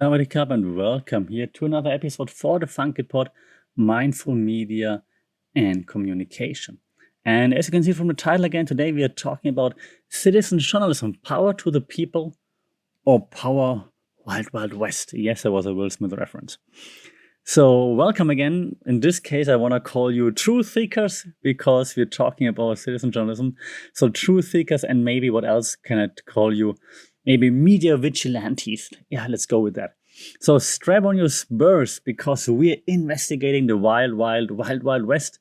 Sawadee and welcome here to another episode for the Funky Pod, Mindful Media and Communication. And as you can see from the title again, today we are talking about citizen journalism, power to the people or power Wild Wild West. Yes, there was a Will Smith reference. So welcome again. In this case, I want to call you truth seekers because we're talking about citizen journalism. So truth seekers, and maybe what else can I call you? Maybe media vigilantes. Yeah, let's go with that. So strap on your spurs because we're investigating the wild west,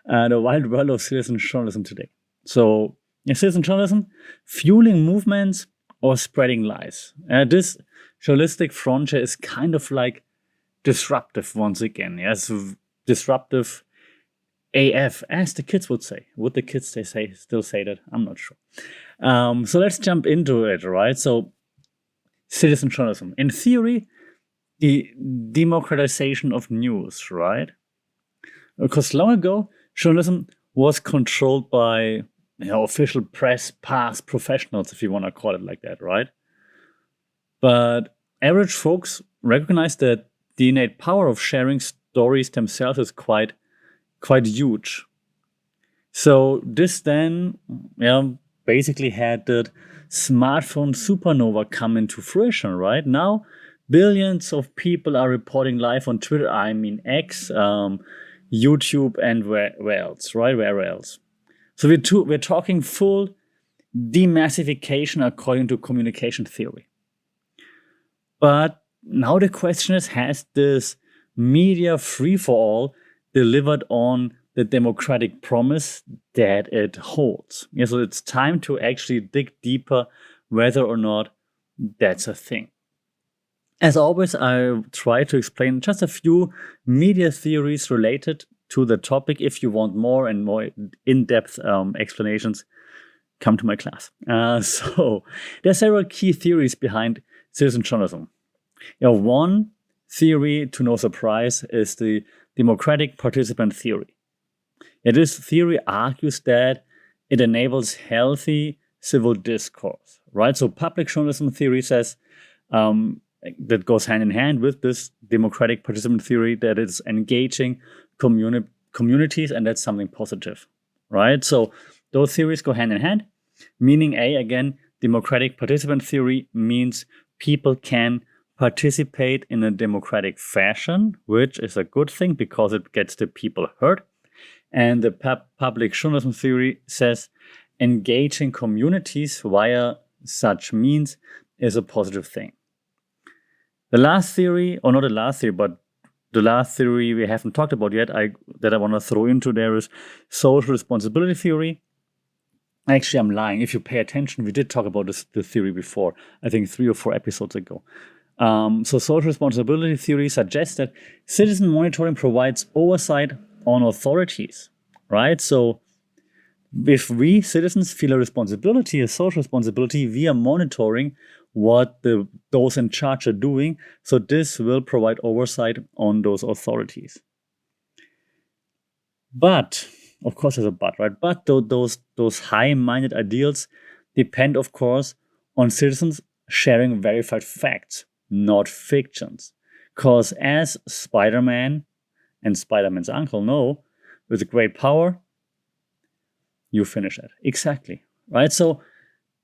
the wild world of citizen journalism today. So citizen journalism, fueling movements or spreading lies. This journalistic frontier is kind of like disruptive once again. Yes, disruptive AF, as the kids would say. Would the kids still say that? I'm not sure. So let's jump into it, right? So citizen journalism. In theory, the democratization of news, right? Because long ago, journalism was controlled by official press, past professionals, if you want to call it like that, right? But average folks recognize that the innate power of sharing stories themselves is quite huge. So this then, basically had that smartphone supernova come into fruition, right? Now, billions of people are reporting live on Twitter. I mean X, YouTube, and where else, right? Where else? So we're talking full demassification according to communication theory. But now the question is, has this media free-for-all delivered on the democratic promise that it holds? So it's time to actually dig deeper whether or not that's a thing. As always, I try to explain just a few media theories related to the topic. If you want more and more in-depth explanations, come to my class. So there are several key theories behind citizen journalism. One theory, to no surprise, is the democratic participant theory. This theory argues that it enables healthy civil discourse, right? So public journalism theory says that goes hand in hand with this democratic participant theory, that it's engaging communities, and that's something positive, right? So those theories go hand in hand, meaning again, democratic participant theory means people can participate in a democratic fashion, which is a good thing because it gets the people heard. And the public journalism theory says engaging communities via such means is a positive thing. The last theory, or not the last theory, but the last theory we haven't talked about yet, that I want to throw into there is social responsibility theory. Actually, I'm lying. If you pay attention, we did talk about the theory before, I think 3 or 4 episodes ago. So social responsibility theory suggests that citizen monitoring provides oversight on authorities, right? So if we citizens feel a responsibility, a social responsibility, we are monitoring what those in charge are doing. So this will provide oversight on those authorities. But, of course there's a but, right? But those high-minded ideals depend, of course, on citizens sharing verified facts, not fictions. Because as Spider-Man and Spider-Man's uncle know, with great power, you finish it. Exactly, right? So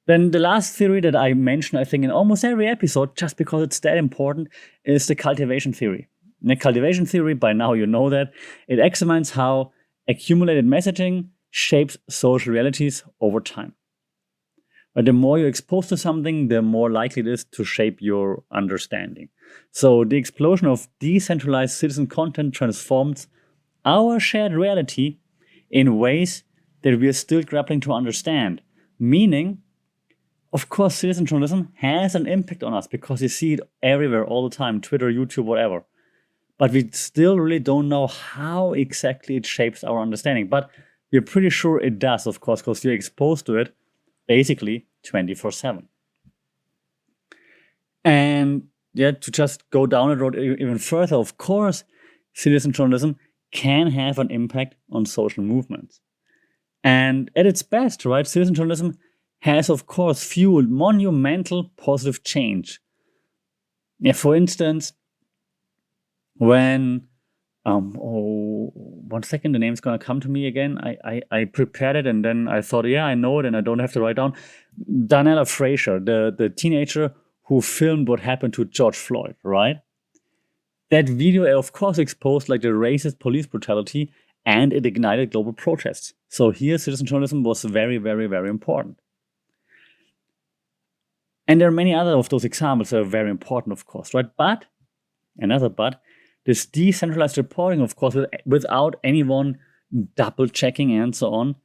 then the last theory that I mention, I think, in almost every episode, just because it's that important, is the cultivation theory. In the cultivation theory, by now you know that, it examines how accumulated messaging shapes social realities over time. But the more you're exposed to something, the more likely it is to shape your understanding. So the explosion of decentralized citizen content transforms our shared reality in ways that we are still grappling to understand. Meaning, of course, citizen journalism has an impact on us because you see it everywhere all the time, Twitter, YouTube, whatever. But we still really don't know how exactly it shapes our understanding. But we're pretty sure it does, of course, because you're exposed to it basically 24/7. And to just go down the road even further, of course, citizen journalism can have an impact on social movements. And at its best, right, citizen journalism has, of course, fueled monumental positive change. Yeah, for instance, when oh, 1 second, the name's gonna come to me again. I prepared it and then I thought, yeah, I know it and I don't have to write down. Daniela Fraser, the teenager who filmed what happened to George Floyd, right? That video, of course, exposed like the racist police brutality and it ignited global protests. So here, citizen journalism was very, very, very important. And there are many other of those examples that are very important, of course, right? But, another but, this decentralized reporting, of course, without anyone double checking and so on,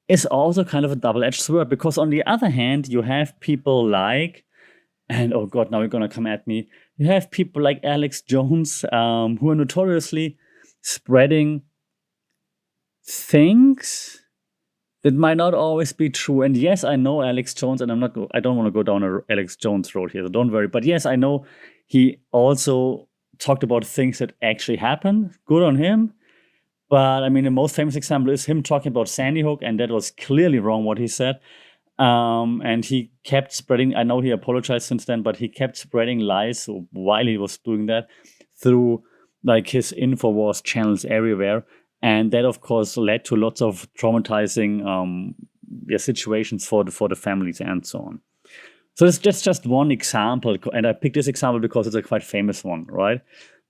is also kind of a double-edged sword, because on the other hand, you have people like, and oh god, now you're gonna come at me, you have people like Alex Jones, who are notoriously spreading things that might not always be true. And yes, I know Alex Jones, and I don't want to go down a Alex Jones road here, so don't worry. But yes, I know he also talked about things that actually happened. Good on him. But I mean, the most famous example is him talking about Sandy Hook, and that was clearly wrong what he said. And he kept spreading, I know he apologized since then, but he kept spreading lies while he was doing that through like his InfoWars channels everywhere. And that, of course, led to lots of traumatizing situations for the families and so on. So that's just one example. And I picked this example because it's a quite famous one, right?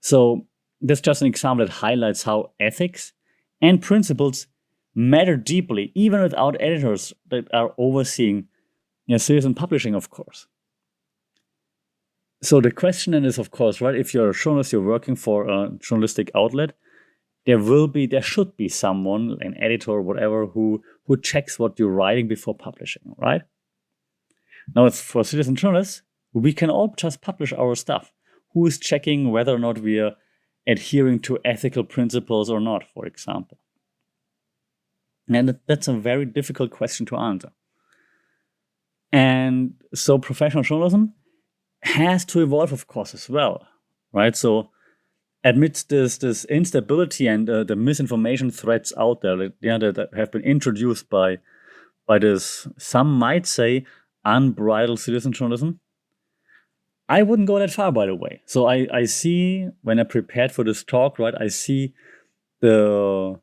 So that's just an example that highlights how ethics and principles matter deeply, even without editors that are overseeing citizen publishing, of course. So the question then is, of course, right, if you're a journalist, you're working for a journalistic outlet, there should be someone, an editor or whatever, who checks what you're writing before publishing, right? Now, it's for citizen journalists, we can all just publish our stuff. Who is checking whether or not we are adhering to ethical principles or not, for example? And that's a very difficult question to answer. And so professional journalism has to evolve, of course, as well, right? So amidst this instability and the misinformation threats out there that have been introduced by this, some might say, unbridled citizen journalism, I wouldn't go that far, by the way. So I see, when I prepared for this talk, right, I see the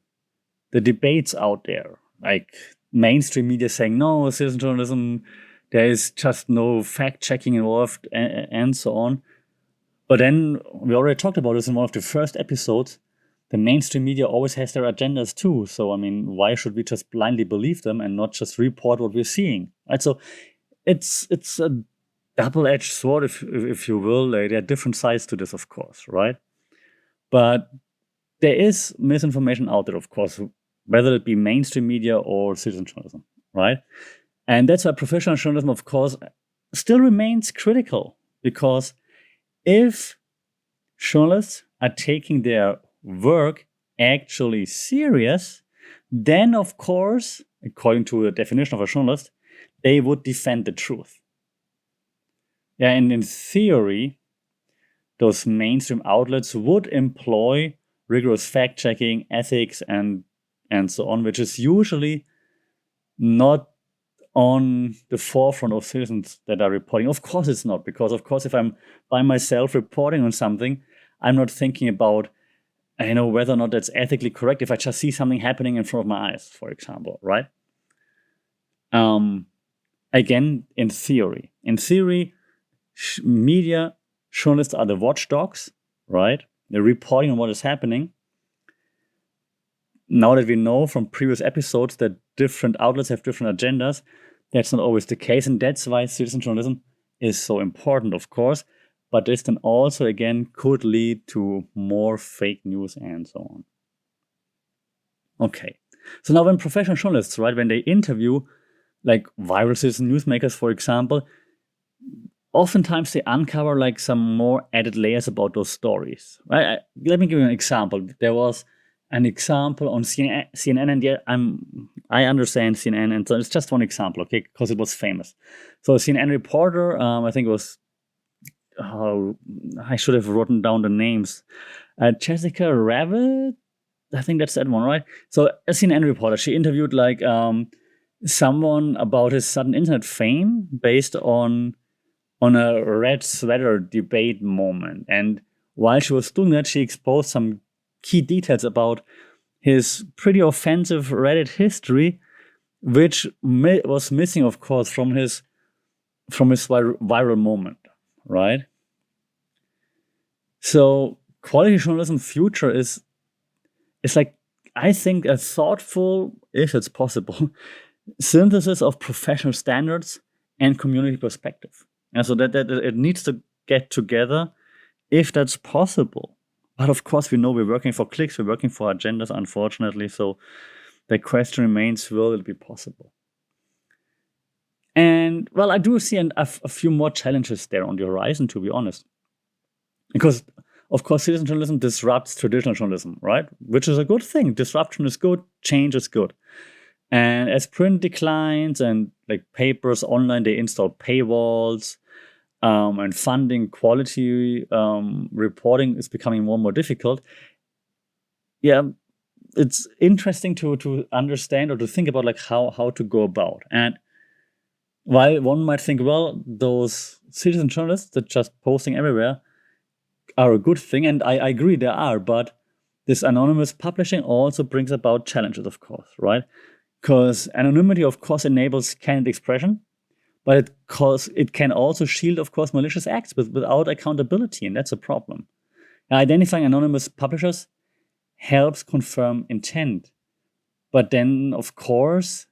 debates out there, like mainstream media saying, no, citizen journalism, there is just no fact-checking involved, and so on. But then, we already talked about this in one of the first episodes, the mainstream media always has their agendas too. So, I mean, why should we just blindly believe them and not just report what we're seeing? Right? So, it's a double-edged sword, if you will. There are different sides to this, of course, right? But there is misinformation out there, of course, whether it be mainstream media or citizen journalism, right? And that's why professional journalism, of course, still remains critical, because if journalists are taking their work actually serious, then, of course, according to the definition of a journalist, they would defend the truth. Yeah, and in theory, those mainstream outlets would employ rigorous fact-checking, ethics, and so on, which is usually not on the forefront of citizens that are reporting. Of course it's not, because of course if I'm by myself reporting on something, I'm not thinking about whether or not that's ethically correct if I just see something happening in front of my eyes, for example, right? Again, in theory, media journalists are the watchdogs, right? They're reporting on what is happening. Now that we know from previous episodes that different outlets have different agendas, that's not always the case. And that's why citizen journalism is so important, of course. But this then also, again, could lead to more fake news and so on. Okay. So now when professional journalists, right, when they interview like viral citizen newsmakers, for example, oftentimes they uncover like some more added layers about those stories, right? Let me give you an example. There was an example on CNN, and yeah, I understand CNN, and so it's just one example, okay, because it was famous. So a CNN reporter, I think it was, I should have written down the names, Jessica Rabbit, I think that's that one, right? So a CNN reporter, she interviewed like someone about his sudden internet fame based on on a red sweater debate moment. And while she was doing that, she exposed some key details about his pretty offensive Reddit history, which was missing, of course, from his viral moment, right? So quality journalism future is like, I think, a thoughtful, if it's possible, synthesis of professional standards and community perspective. And so that it needs to get together if that's possible. But of course, we know we're working for clicks, we're working for agendas, unfortunately. So the question remains, will it be possible? And well, I do see a few more challenges there on the horizon, to be honest. Because, of course, citizen journalism disrupts traditional journalism, right? Which is a good thing. Disruption is good, change is good. And as print declines and like papers online, they install paywalls, and funding quality reporting is becoming more and more difficult. Yeah, it's interesting to understand or to think about like how to go about. And while one might think, well, those citizen journalists that just posting everywhere are a good thing, and I agree they are, but this anonymous publishing also brings about challenges, of course, right? Because anonymity, of course, enables candid expression, but it can also shield, of course, malicious acts without accountability, and that's a problem. Now, identifying anonymous publishers helps confirm intent, but then, of course,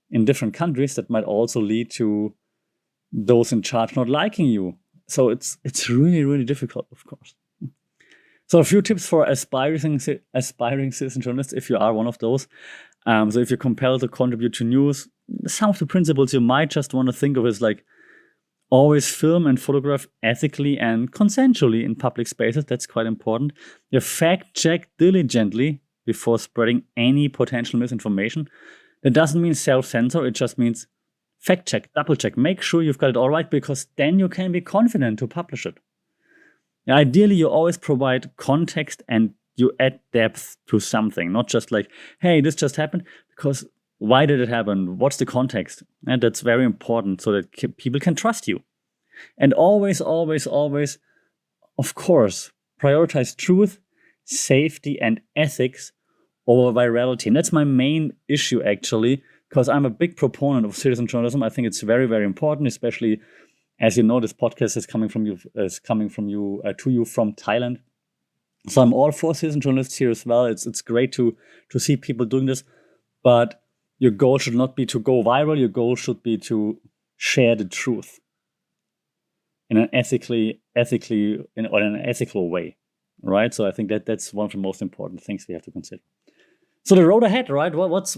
in different countries, that might also lead to those in charge not liking you. So it's really, really difficult, of course. So a few tips for aspiring citizen journalists, if you are one of those. So if you're compelled to contribute to news, some of the principles you might just want to think of is like, always film and photograph ethically and consensually in public spaces. That's quite important. You fact check diligently before spreading any potential misinformation. That doesn't mean self-censor. It just means fact check, double check, make sure you've got it all right, because then you can be confident to publish it. Ideally, you always provide context and you add depth to something, not just like, hey, this just happened, because why did it happen? What's the context? And that's very important so that people can trust you. And always, always, always, of course, prioritize truth, safety, and ethics over virality. And that's my main issue, actually, because I'm a big proponent of citizen journalism. I think it's very, very important, especially as you know, this podcast is coming from you to you from Thailand. So I'm all for citizen journalists here as well. It's great to see people doing this, but your goal should not be to go viral. Your goal should be to share the truth in an ethical way, right? So I think that's one of the most important things we have to consider. So the road ahead, right? What's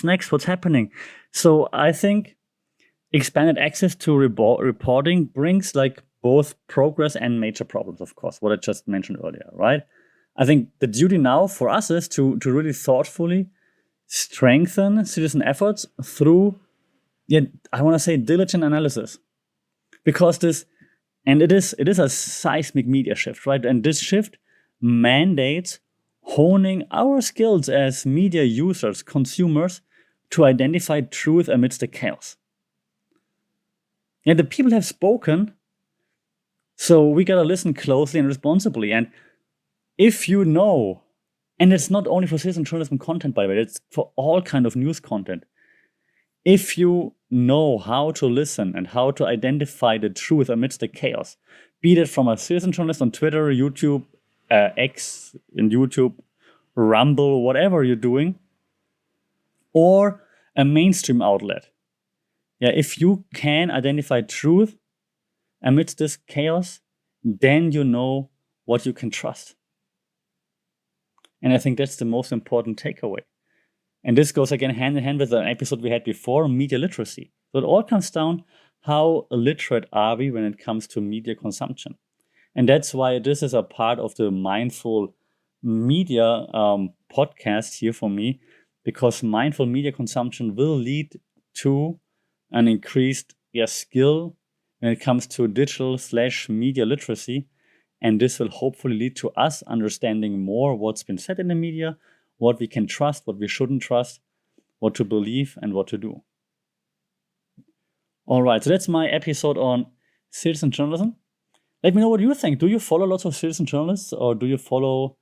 next? What's happening? So I think expanded access to reporting brings like both progress and major problems, of course, what I just mentioned earlier, right? I think the duty now for us is to really thoughtfully strengthen citizen efforts through, I want to say, diligent analysis. Because it is a seismic media shift, right? And this shift mandates honing our skills as media users, consumers, to identify truth amidst the chaos. The people have spoken, so we gotta listen closely and responsibly. And if you know, and it's not only for citizen journalism content, by the way, it's for all kind of news content. If you know how to listen and how to identify the truth amidst the chaos, be it from a citizen journalist on Twitter, YouTube, X in YouTube, Rumble, whatever you're doing, or a mainstream outlet. If you can identify truth amidst this chaos, then you know what you can trust. And I think that's the most important takeaway. And this goes again hand in hand with an episode we had before, media literacy. So it all comes down, how literate are we when it comes to media consumption? And that's why this is a part of the mindful media podcast here for me, because mindful media consumption will lead to an increased skill when it comes to digital/media literacy. And this will hopefully lead to us understanding more what's been said in the media, what we can trust, what we shouldn't trust, what to believe, and what to do. All right, so that's my episode on citizen journalism? Let me know what you think. Do you follow lots of citizen journalists, or do you follow?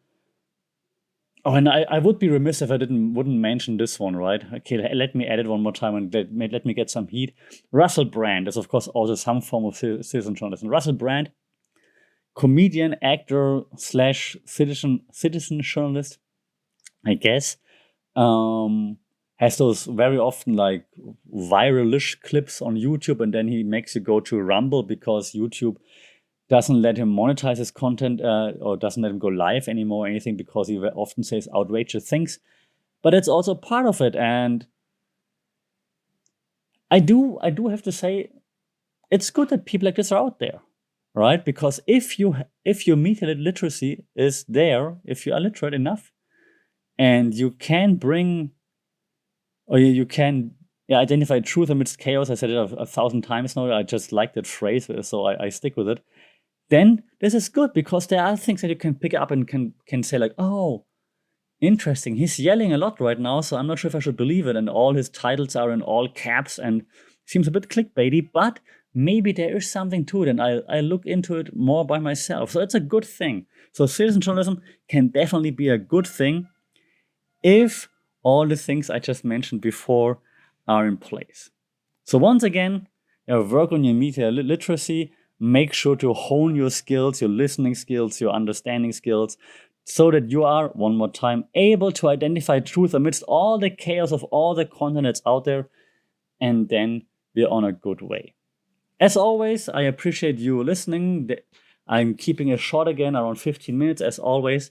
Oh, and I would be remiss if I wouldn't mention this one, right? Okay, let me add it one more time and let me get some heat. Russell Brand is, of course, also some form of citizen journalism. Russell Brand, comedian, actor slash citizen journalist, I guess, has those very often like viralish clips on YouTube, and then he makes you go to Rumble because YouTube doesn't let him monetize his content or doesn't let him go live anymore or anything, because he often says outrageous things. But it's also part of it, and I do have to say, it's good that people like this are out there, right? Because if your media literacy is there, if you are literate enough, and you can bring, or you can identify truth amidst chaos. I said it a thousand times now. I just like that phrase, so I stick with it. Then this is good, because there are things that you can pick up and can say like, oh, interesting. He's yelling a lot right now, so I'm not sure if I should believe it. And all his titles are in all caps and seems a bit clickbaity, but maybe there is something to it, and I look into it more by myself. So it's a good thing. So citizen journalism can definitely be a good thing if all the things I just mentioned before are in place. So once again, work on your media literacy. Make sure to hone your skills, your listening skills, your understanding skills, so that you are, one more time, able to identify truth amidst all the chaos of all the content that's out there, and then we're on a good way. As always, I appreciate you listening. I'm keeping it short again, around 15 minutes, as always.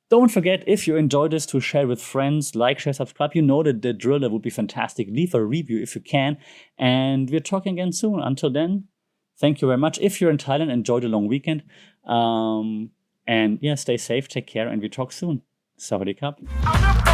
Don't forget, if you enjoyed this, to share with friends, like, share, subscribe. You know that the drill. That would be fantastic. Leave a review if you can. And we're talking again soon. Until then, thank you very much. If you're in Thailand, enjoy the long weekend. And yeah, stay safe, take care, and we talk soon. Sawadee Krap.